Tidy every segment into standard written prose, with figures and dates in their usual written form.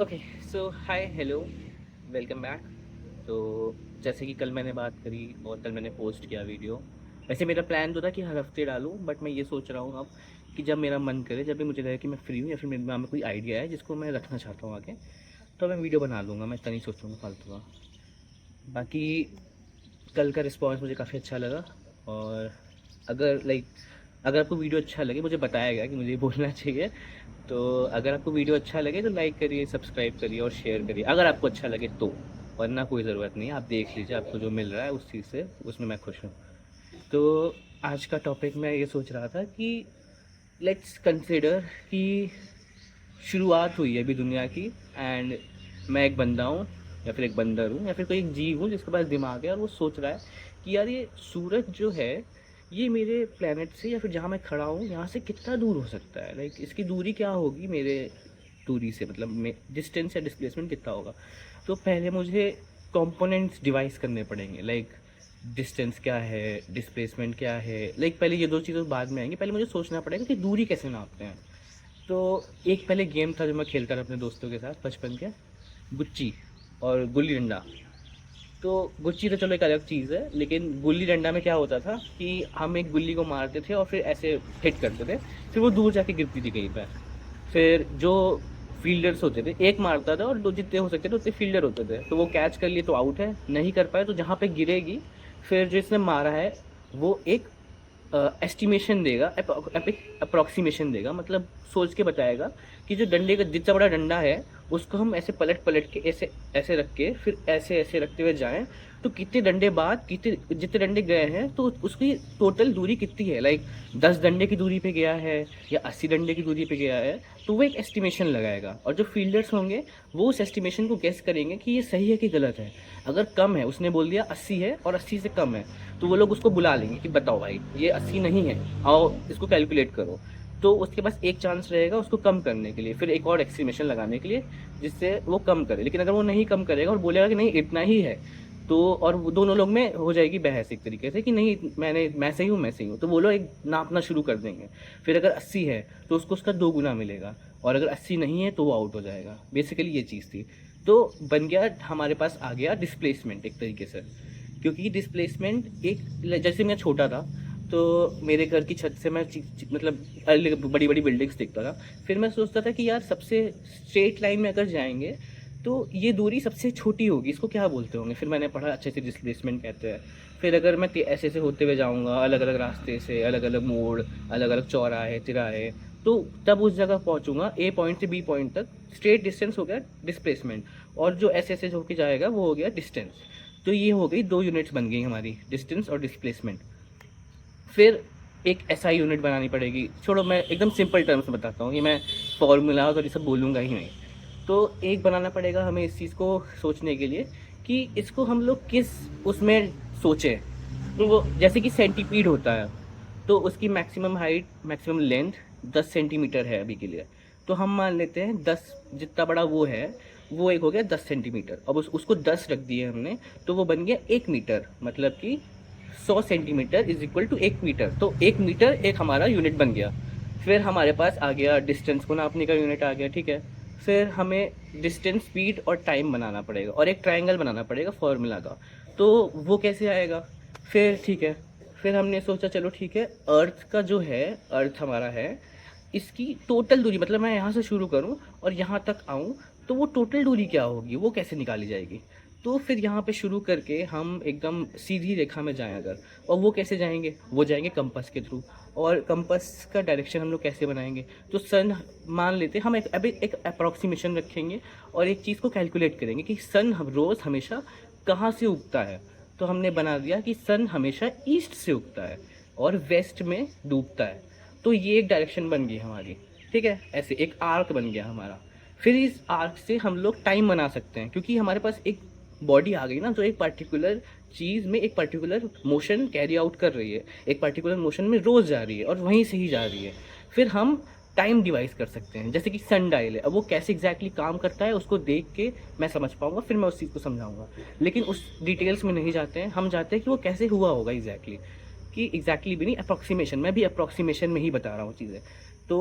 Okay so hi hello welcome back. तो जैसे कि कल मैंने बात करी और कल मैंने पोस्ट किया वीडियो। वैसे मेरा प्लान तो था कि हर हफ्ते डालूं, बट मैं ये सोच रहा हूँ अब कि जब मेरा मन करे, जब भी मुझे लगे कि मैं फ्री हूँ या फिर मेरे दिमाग में कोई आइडिया है जिसको मैं रखना चाहता हूँ आगे, तो मैं वीडियो बना लूँगा। मैं इतना नहीं सोचूंगा फालतू का। बाकी कल का रिस्पॉन्स मुझे काफ़ी अच्छा लगा। और अगर आपको वीडियो अच्छा लगे, मुझे बताया गया कि मुझे ये बोलना चाहिए। तो अगर आपको वीडियो अच्छा लगे तो लाइक करिए, सब्सक्राइब करिए और शेयर करिए अगर आपको अच्छा लगे तो। वरना कोई ज़रूरत नहीं है, आप देख लीजिए, आपको जो मिल रहा है उस चीज़ से उसमें मैं खुश हूँ। तो आज का टॉपिक मैं ये सोच रहा था कि लेट्स कंसिडर कि शुरुआत हुई है अभी दुनिया की, एंड मैं एक बंदा हूँ या फिर एक बंदर हूँ या फिर कोई एक जीव हूँ जिसके पास दिमाग है और वो सोच रहा है कि यार ये सूरज जो है ये मेरे प्लेनेट से या फिर जहाँ मैं खड़ा हूँ यहाँ से कितना दूर हो सकता है। इसकी दूरी क्या होगी मेरे दूरी से, मतलब डिस्टेंस या डिस्प्लेसमेंट कितना होगा। तो पहले मुझे कंपोनेंट्स डिवाइस करने पड़ेंगे। डिस्टेंस क्या है, डिस्प्लेसमेंट क्या है। पहले ये दो चीज़ें बाद में आएंगी। पहले मुझे सोचना पड़ेगा कि दूरी कैसे नापते हैं। तो एक पहले गेम था जो मैं खेलता था अपने दोस्तों के साथ बचपन के, गुच्ची और गुल्ली डंडा। तो गुच्ची तो चलो एक अलग चीज़ है, लेकिन गुल्ली डंडा में क्या होता था कि हम एक गुल्ली को मारते थे और फिर ऐसे हिट करते थे, फिर वो दूर जाके गिरती थी कहीं पर। फिर जो फील्डर्स होते थे, एक मारता था और दो जितने हो सकते थे उतने फील्डर होते थे। तो वो कैच कर लिए तो आउट है, नहीं कर पाए तो जहाँ पे गिरेगी फिर जिसने मारा है वो एक एस्टिमेशन देगा, अप्रॉक्सीमेशन देगा, मतलब सोच के बताएगा कि जो डंडे का जितना बड़ा डंडा है उसको हम ऐसे पलट पलट के ऐसे ऐसे रख के फिर ऐसे ऐसे रखते हुए जाएं, तो कितने डंडे बाद कितने जितने डंडे गए हैं तो उसकी टोटल दूरी कितनी है। 10 डंडे की दूरी पे गया है या 80 डंडे की दूरी पे गया है, तो वो एक एस्टिमेशन लगाएगा। और जो फील्डर्स होंगे वो उस एस्टिमेशन को गेस करेंगे कि ये सही है कि गलत है। अगर कम है, उसने बोल दिया 80 है और 80 से कम है, तो वो लोग उसको बुला लेंगे कि बताओ भाई ये 80 नहीं है, आओ इसको कैलकुलेट करो। तो उसके पास एक चांस रहेगा उसको कम करने के लिए, फिर एक और एक्सट्रीमेशन लगाने के लिए जिससे वो कम करे। लेकिन अगर वो नहीं कम करेगा और बोलेगा कि नहीं इतना ही है, तो और वो दोनों लोग में हो जाएगी बहस एक तरीके से कि नहीं मैं सही हूँ, मैं सही हूँ। तो वो लोग एक नापना शुरू कर देंगे। फिर अगर 80 है तो उसको उसका 2 गुना मिलेगा, और अगर 80 नहीं है तो वो आउट हो जाएगा। बेसिकली ये चीज़ थी। तो बन गया, हमारे पास आ गया डिस्प्लेसमेंट एक तरीके से। क्योंकि डिस्प्लेसमेंट एक, जैसे मैं छोटा था तो मेरे घर की छत से मैं मतलब बड़ी बड़ी बिल्डिंग्स देखता था। फिर मैं सोचता था कि यार सबसे स्ट्रेट लाइन में अगर जाएंगे तो ये दूरी सबसे छोटी होगी, इसको क्या बोलते होंगे। फिर मैंने पढ़ा अच्छे से डिस्प्लेसमेंट कहते हैं। फिर अगर मैं ऐसे ऐसे होते हुए जाऊँगा अलग अलग रास्ते से, अलग अलग मोड़, अलग अलग चौराहे तिराहे, तो तब उस जगह पहुँचूंगा ए पॉइंट से बी पॉइंट तक। स्ट्रेट डिस्टेंस हो गया डिस्प्लेसमेंट, और जो ऐसे ऐसे होके जाएगा वो हो गया डिस्टेंस। तो ये हो गई, दो यूनिट्स बन गई हमारी, डिस्टेंस और डिस्प्लेसमेंट। फिर एक एसआई यूनिट बनानी पड़ेगी। छोड़ो, मैं एकदम सिंपल टर्म्स में बताता हूँ, ये मैं फॉर्मूला और ये सब बोलूँगा ही नहीं। तो एक बनाना पड़ेगा हमें इस चीज़ को सोचने के लिए कि इसको हम लोग किस उसमें सोचें। तो वो जैसे कि सेंटीपीड होता है, तो उसकी maximum height maximum length 10 centimetre है अभी के लिए। तो हम मान लेते हैं 10, जितना बड़ा वो है वो एक हो गया 10 सेंटीमीटर। अब उसको 10 रख दिए हमने, तो वो बन गया 1 मीटर। मतलब कि 100 centimetre is equal to 1 metre. तो 1 मीटर एक हमारा यूनिट बन गया। फिर हमारे पास आ गया डिस्टेंस को नापने का यूनिट आ गया, ठीक है। फिर हमें डिस्टेंस, स्पीड और टाइम बनाना पड़ेगा और एक ट्रायंगल बनाना पड़ेगा फॉर्मूला का। तो वो कैसे आएगा? फिर ठीक है, फिर हमने सोचा चलो ठीक है, अर्थ का जो है, अर्थ हमारा है, इसकी टोटल दूरी, मतलब मैं यहाँ से शुरू करूँ और यहाँ तक आऊँ, तो वो टोटल दूरी क्या होगी, वो कैसे निकाली जाएगी। तो फिर यहाँ पे शुरू करके हम एकदम सीधी रेखा में जाएं अगर, और वो कैसे जाएंगे, वो जाएंगे कंपास के थ्रू। और कंपास का डायरेक्शन हम लोग कैसे बनाएंगे, तो सन मान लेते हम अभी एक अप्रॉक्सीमेशन रखेंगे और एक चीज़ को कैलकुलेट करेंगे कि सन रोज़ हमेशा कहाँ से उगता है। तो हमने बना दिया कि सन हमेशा ईस्ट से उगता है और वेस्ट में डूबता है। तो ये एक डायरेक्शन बन गई हमारी, ठीक है। ऐसे एक आर्क बन गया हमारा। फिर इस आर्क से हम लोग टाइम बना सकते हैं, क्योंकि हमारे पास एक बॉडी आ गई ना जो एक पर्टिकुलर चीज़ में एक पर्टिकुलर मोशन कैरी आउट कर रही है, एक पर्टिकुलर मोशन में रोज़ जा रही है और वहीं से ही जा रही है। फिर हम टाइम डिवाइस कर सकते हैं, जैसे कि सन डायल है। अब वो कैसे एग्जैक्टली काम करता है उसको देख के मैं समझ पाऊंगा, फिर मैं उस चीज़ को समझाऊंगा। लेकिन उस डिटेल्स में नहीं जाते हैं, हम जाते हैं कि वो कैसे हुआ होगा एग्जैक्टली, कि एग्जैक्टली भी नहीं, अप्रॉक्सीमेशन, मैं भी अप्रॉक्सीमेशन में ही बता रहा हूँ चीज़ें। तो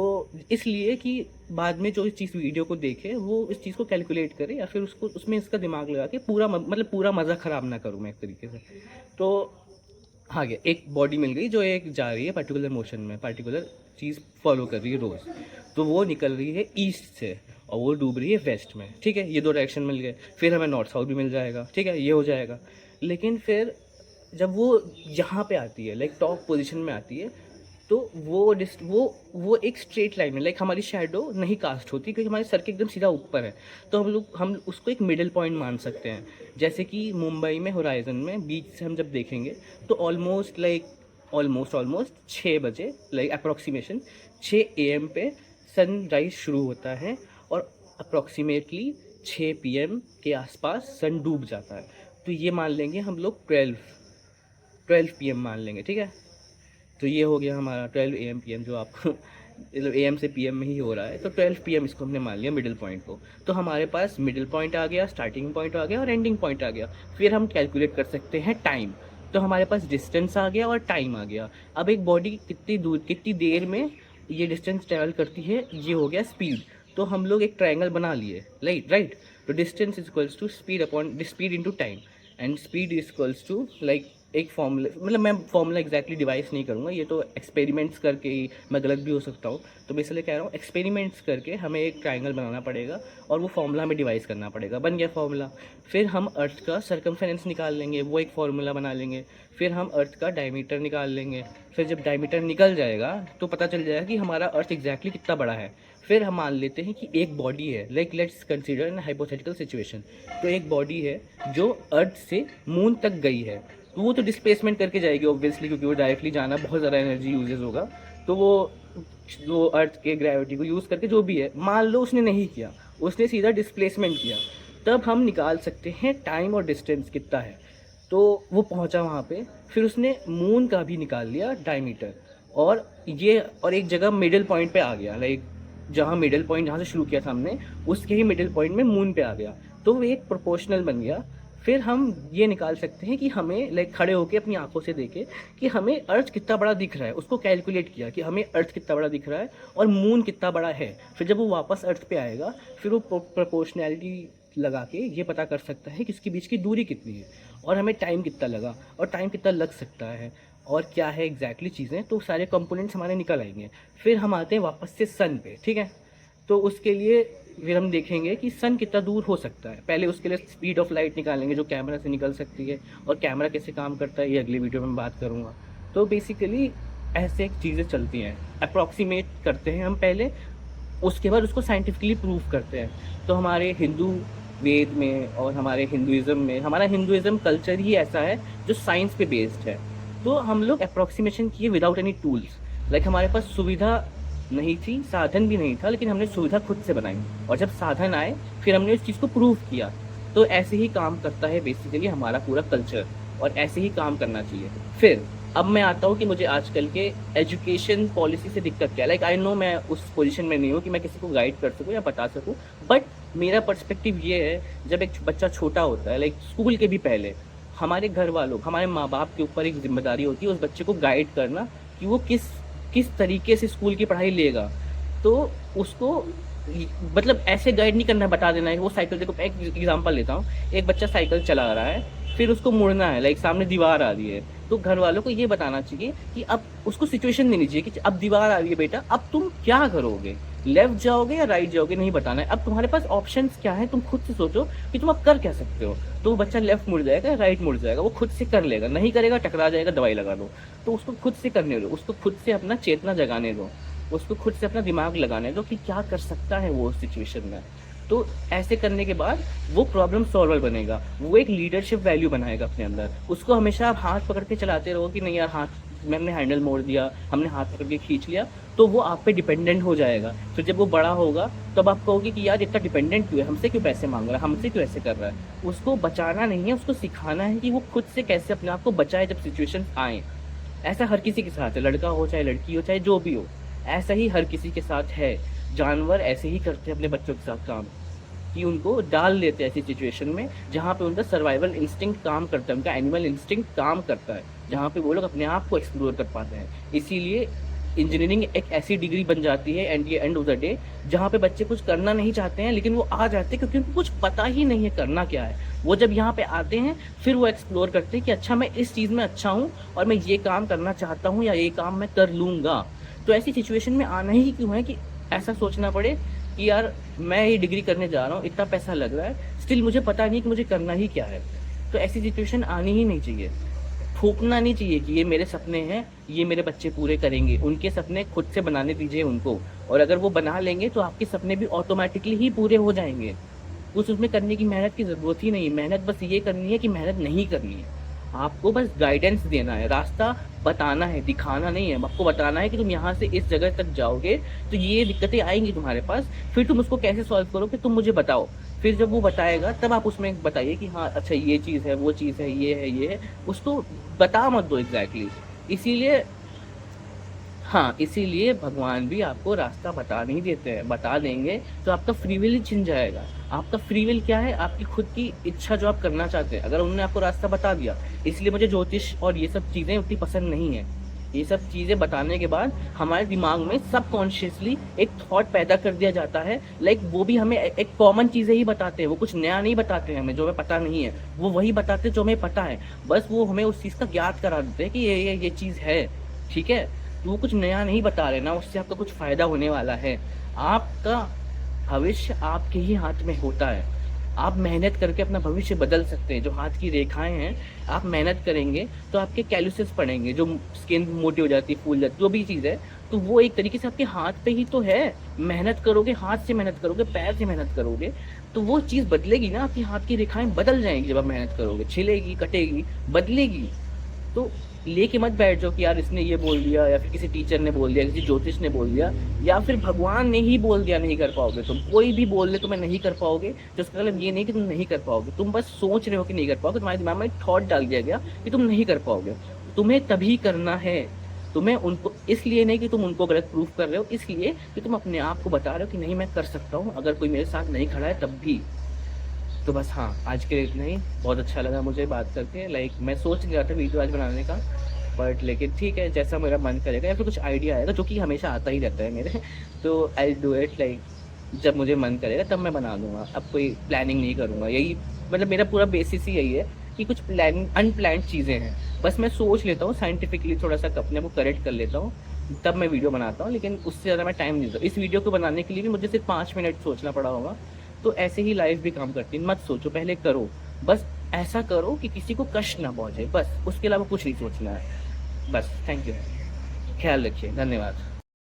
इसलिए कि बाद में जो इस चीज़ वीडियो को देखे वो इस चीज़ को कैलकुलेट करे या फिर उसको उसमें इसका दिमाग लगा के पूरा मतलब पूरा मज़ा ख़राब ना करूँ मैं एक तरीके से। तो आगे एक बॉडी मिल गई जो एक जा रही है पर्टिकुलर मोशन में, पर्टिकुलर चीज़ फॉलो कर रही है रोज़, तो वो निकल रही है ईस्ट से और वो डूब रही है वेस्ट में, ठीक है, ये 2 डायरेक्शन मिल गए। फिर हमें नॉर्थ साउथ भी मिल जाएगा, ठीक है, ये हो जाएगा। लेकिन फिर जब वो यहाँ पे आती है, लाइक टॉप पोजीशन में आती है, तो वो एक स्ट्रेट लाइन में, लाइक हमारी शैडो नहीं कास्ट होती क्योंकि हमारे सर के एकदम सीधा ऊपर है। तो हम उसको एक मिडिल पॉइंट मान सकते हैं। जैसे कि मुंबई में होराइजन में बीच से हम जब देखेंगे तो ऑलमोस्ट 6 बजे, लाइक अप्रॉक्सीमेशन 6 AM पे सनराइज शुरू होता है और अप्रॉक्सीमेटली 6 PM के आसपास सन डूब जाता है। तो ये मान लेंगे हम लोग 12 PM मान लेंगे, ठीक है। तो ये हो गया हमारा 12 AM PM, जो आपको मतलब AM से PM में ही हो रहा है, तो 12 PM इसको हमने मान लिया मिडिल पॉइंट को। तो हमारे पास मिडिल पॉइंट आ गया, स्टार्टिंग पॉइंट आ गया और एंडिंग पॉइंट आ गया। फिर हम कैलकुलेट कर सकते हैं टाइम। तो हमारे पास डिस्टेंस आ गया और टाइम आ गया। अब एक बॉडी कितनी देर में ये डिस्टेंस ट्रैवल करती है, ये हो गया स्पीड। तो हम लोग एक ट्रायंगल बना लिए, राइट। तो distance is equals to speed into time, and speed is equals to like एक फॉर्मूला, मतलब मैं फॉर्मूला एग्जैक्टली डिवाइस नहीं करूँगा, ये तो एक्सपेरिमेंट्स करके ही, मैं गलत भी हो सकता हूँ, तो मैं इसलिए कह रहा हूँ एक्सपेरिमेंट्स करके हमें एक ट्रायंगल बनाना पड़ेगा और वो फॉर्मूला हमें डिवाइस करना पड़ेगा। बन गया फॉर्मूला। फिर हम अर्थ का सर्कमफेरेंस निकाल लेंगे, वो एक फार्मूला बना लेंगे। फिर हम अर्थ का डायमीटर निकाल लेंगे। फिर जब डायमीटर निकल जाएगा तो पता चल जाएगा कि हमारा अर्थ एग्जैक्टली कितना बड़ा है। फिर हम मान लेते हैं कि एक बॉडी है, like let's consider N hypothetical situation. तो एक बॉडी है जो अर्थ से मून तक गई है, तो वो तो डिस्प्लेसमेंट करके जाएगी ऑब्वियसली, क्योंकि वो डायरेक्टली जाना बहुत ज़्यादा एनर्जी यूजेस होगा। तो वो अर्थ के ग्रेविटी को यूज़ करके जो भी है, मान लो उसने नहीं किया, उसने सीधा डिस्प्लेसमेंट किया, तब हम निकाल सकते हैं टाइम और डिस्टेंस कितना है। तो वो पहुंचा वहाँ पे, फिर उसने मून का भी निकाल लिया डायमीटर, और एक जगह मिडिल पॉइंट पे आ गया, लाइक जहाँ मिडिल पॉइंट जहाँ से शुरू किया था हमने, उसके ही मिडिल पॉइंट में मून पे आ गया, तो वो एक प्रोपोर्शनल बन गया। फिर हम ये निकाल सकते हैं कि हमें, लाइक खड़े होकर अपनी आंखों से देखे कि हमें अर्थ कितना बड़ा दिख रहा है, उसको कैलकुलेट किया कि हमें अर्थ कितना बड़ा दिख रहा है और मून कितना बड़ा है। फिर जब वो वापस अर्थ पे आएगा, फिर वो प्रोपोर्शनैलिटी लगा के ये पता कर सकता है कि इसके बीच की दूरी कितनी है और हमें टाइम कितना लगा और टाइम कितना लग सकता है और क्या है एग्जैक्टली चीज़ें। तो सारे कंपोनेंट्स हमारे निकल आएंगे। फिर हम आते हैं वापस से सन पे, ठीक है। तो उसके लिए फिर हम देखेंगे कि सन कितना दूर हो सकता है। पहले उसके लिए स्पीड ऑफ लाइट निकालेंगे जो कैमरा से निकल सकती है, और कैमरा कैसे काम करता है ये अगली वीडियो में बात करूँगा। तो बेसिकली ऐसे चीज़ें चलती हैं, अप्रॉक्सीमेट करते हैं हम पहले, उसके बाद उसको साइंटिफिकली प्रूव करते हैं। तो हमारे हिंदू वेद में और हमारे हिंदुज़म में, हमारा हिंदुज़म कल्चर ही ऐसा है जो साइंस पे बेस्ड है। तो हम लोग अप्रॉक्सीमेशन किए विदाउट एनी टूल्स, लाइक हमारे पास सुविधा नहीं थी, साधन भी नहीं था, लेकिन हमने सुविधा खुद से बनाई, और जब साधन आए फिर हमने उस चीज़ को प्रूव किया। तो ऐसे ही काम करता है बेसिकली हमारा पूरा कल्चर, और ऐसे ही काम करना चाहिए। फिर अब मैं आता हूँ कि मुझे आजकल के एजुकेशन पॉलिसी से दिक्कत क्या है। लाइक आई नो मैं उस पोजीशन में नहीं हूँ कि मैं किसी को गाइड कर सकूँ या बता सकूँ, बट मेरा पर्सपेक्टिव ये है, जब एक बच्चा छोटा होता है, लाइक स्कूल के भी पहले, हमारे घर वालों, हमारे माँ बाप के ऊपर एक जिम्मेदारी होती है उस बच्चे को गाइड करना कि वो किस तरीके से स्कूल की पढ़ाई लेगा। तो उसको मतलब ऐसे गाइड नहीं करना, बता देना है वो साइकिल, देखो एक एग्जांपल लेता हूँ, एक बच्चा साइकिल चला रहा है, फिर उसको मुड़ना है, लाइक सामने दीवार आ रही है, तो घर वालों को ये बताना चाहिए कि अब उसको सिचुएशन देनी चाहिए कि अब दीवार आ रही है बेटा, अब तुम क्या करोगे, लेफ्ट जाओगे या राइट जाओगे, नहीं बताना है। अब तुम्हारे पास ऑप्शंस क्या है, तुम खुद से सोचो कि तुम अब कर क्या सकते हो। तो वो बच्चा लेफ्ट मुड़ जाएगा, राइट मुड़ जाएगा, वो खुद से कर लेगा, नहीं करेगा टकरा जाएगा, दवाई लगा दो। तो उसको खुद से करने दो, उसको खुद से अपना चेतना जगाने दो, उसको खुद से अपना दिमाग लगाने दो कि क्या कर सकता है वो सिचुएशन में। तो ऐसे करने के बाद वो प्रॉब्लम सॉल्वर बनेगा, वो एक लीडरशिप वैल्यू बनाएगा अपने अंदर। उसको हमेशा आप हाथ पकड़ के चलाते रहो कि नहीं यार हाथ मैंने हैंडल मोड़ दिया, हमने हाथ पकड़ के खींच लिया, तो वो आप पे डिपेंडेंट हो जाएगा। फिर जब वो बड़ा होगा तब आप कहोगे कि यार इतना डिपेंडेंट क्यों है, हमसे क्यों पैसे मांग रहा है, हमसे क्यों ऐसे कर रहा है। उसको बचाना नहीं है, उसको सिखाना है कि वो खुद से कैसे अपने आप को बचाए जब सिचुएशन आए। ऐसा हर किसी के साथ है, लड़का हो चाहे लड़की हो चाहे जो भी हो, ऐसा ही हर किसी के साथ है। जानवर ऐसे ही करते हैं अपने बच्चों के साथ काम, कि उनको डाल देते हैं ऐसी सिचुएशन में जहाँ पे उनका सर्वाइवल इंस्टिंक्ट काम करता है, उनका एनिमल इंस्टिंक्ट काम करता है, जहाँ पे वो लोग अपने आप को एक्सप्लोर कर पाते हैं। इसीलिए इंजीनियरिंग एक ऐसी डिग्री बन जाती है एंड ऑफ द डे जहाँ पे बच्चे कुछ करना नहीं चाहते हैं, लेकिन वो आ जाते हैं क्योंकि उनको कुछ पता ही नहीं है करना क्या है। वो जब यहाँ पे आते हैं फिर वो एक्सप्लोर करते हैं कि अच्छा मैं इस चीज़ में अच्छा हूँ और मैं ये काम करना चाहता हूँ या ये काम मैं कर लूँगा। तो ऐसी सिचुएशन में आना ही क्यों है कि ऐसा सोचना पड़े कि यार मैं ये डिग्री करने जा रहा हूँ, इतना पैसा लग रहा है, स्टिल मुझे पता नहीं कि मुझे करना ही क्या है। तो ऐसी सिचुएशन आनी ही नहीं चाहिए। थोपना नहीं चाहिए कि ये मेरे सपने हैं, ये मेरे बच्चे पूरे करेंगे। उनके सपने खुद से बनाने दीजिए उनको, और अगर वो बना लेंगे तो आपके सपने भी ऑटोमेटिकली ही पूरे हो जाएँगे। कुछ उसमें करने की मेहनत की ज़रूरत ही नहीं है। मेहनत बस ये करनी है कि मेहनत नहीं करनी है। आपको बस गाइडेंस देना है, रास्ता बताना है, दिखाना नहीं है। आपको बताना है कि तुम यहाँ से इस जगह तक जाओगे तो ये दिक्कतें आएँगी तुम्हारे पास, फिर तुम उसको कैसे सॉल्व करोगे तुम मुझे बताओ। फिर जब वो बताएगा तब आप उसमें बताइए कि हाँ, अच्छा ये चीज़ है, वो चीज़ है, ये है, ये है। उसको बता मत दो एग्ज़ैक्टली। इसीलिए हाँ, इसीलिए भगवान भी आपको रास्ता बता नहीं देते हैं। बता देंगे तो आपका फ्री विल ही छिन जाएगा। आपका फ्री विल क्या है? आपकी खुद की इच्छा जो आप करना चाहते हैं। अगर उन्होंने आपको रास्ता बता दिया, इसलिए मुझे ज्योतिष और ये सब चीज़ें उतनी पसंद नहीं है। ये सब चीज़ें बताने के बाद हमारे दिमाग में सबकॉन्शियसली एक थॉट पैदा कर दिया जाता है। लाइक वो भी हमें एक कॉमन चीज़ें ही बताते हैं। वो कुछ नया नहीं बताते हैं हमें जो हमें पता नहीं है। वो वही बताते हैं जो हमें पता है। बस वो हमें उस चीज़ का ज्ञात करा देते हैं कि ये चीज़ है, ठीक है? तो वो कुछ नया नहीं बता रहे ना, उससे आपका कुछ फ़ायदा होने वाला है। आपका भविष्य आपके ही हाथ में होता है। आप मेहनत करके अपना भविष्य बदल सकते हैं। जो हाथ की रेखाएँ हैं, आप मेहनत करेंगे तो आपके कैल्कुलस पड़ेंगे, जो स्किन मोटी हो जाती है, फूल जाती है, जो भी चीज़ है, तो वो एक तरीके से आपके हाथ पे ही तो है। मेहनत करोगे, हाथ से मेहनत करोगे, पैर से मेहनत करोगे, तो वो चीज़ बदलेगी ना, आपकी हाथ की रेखाएँ बदल जाएँगी जब आप मेहनत करोगे। छिलेगी, कटेगी, बदलेगी। तो लेके मत बैठ जाओ कि यार इसने ये बोल दिया, या फिर किसी टीचर ने बोल दिया, किसी ज्योतिष ने बोल दिया, या फिर भगवान ने ही बोल दिया नहीं कर पाओगे तुम। कोई भी बोल दे तुम्हें नहीं कर पाओगे, तो उसका मतलब ये नहीं कि तुम नहीं कर पाओगे। तुम बस सोच रहे हो कि नहीं कर पाओगे, तुम्हारे दिमाग में थॉट डाल दिया गया कि तुम नहीं कर पाओगे। तुम्हें तभी करना है। तुम्हें उनको इसलिए नहीं कि तुम उनको गलत प्रूफ कर रहे हो, इसलिए कि तुम अपने आप को बता रहे हो कि नहीं मैं कर सकता हूँ, अगर कोई मेरे साथ नहीं खड़ा है तब भी। तो बस हाँ, आज के लिए इतना ही। बहुत अच्छा लगा मुझे बात करके। लाइक मैं सोच नहीं रहा था वीडियो आज बनाने का, बट लेकिन ठीक है, जैसा मेरा मन करेगा या फिर कुछ आइडिया आएगा, जो कि हमेशा आता ही रहता है मेरे, तो आई डू इट। लाइक जब मुझे मन करेगा तब मैं बना दूँगा। अब कोई प्लानिंग नहीं करूँगा। यही मतलब मेरा पूरा बेसिस ही यही है कि कुछ प्लानिंग अनप्लान्ड चीज़ें हैं। बस मैं सोच लेता हूँ साइंटिफिकली, थोड़ा सा अपने को करेक्ट कर लेता हूँ, तब मैं वीडियो बनाता हूँ। लेकिन उससे ज़्यादा मैं टाइम नहीं देता। इस वीडियो को बनाने के लिए भी मुझे सिर्फ 5 मिनट सोचना पड़ा होगा। तो ऐसे ही लाइफ भी काम करती है। मत सोचो, पहले करो। बस ऐसा करो कि किसी को कष्ट ना पहुँचे, बस उसके अलावा कुछ नहीं सोचना है। बस, थैंक यू। ख्याल रखिए, धन्यवाद।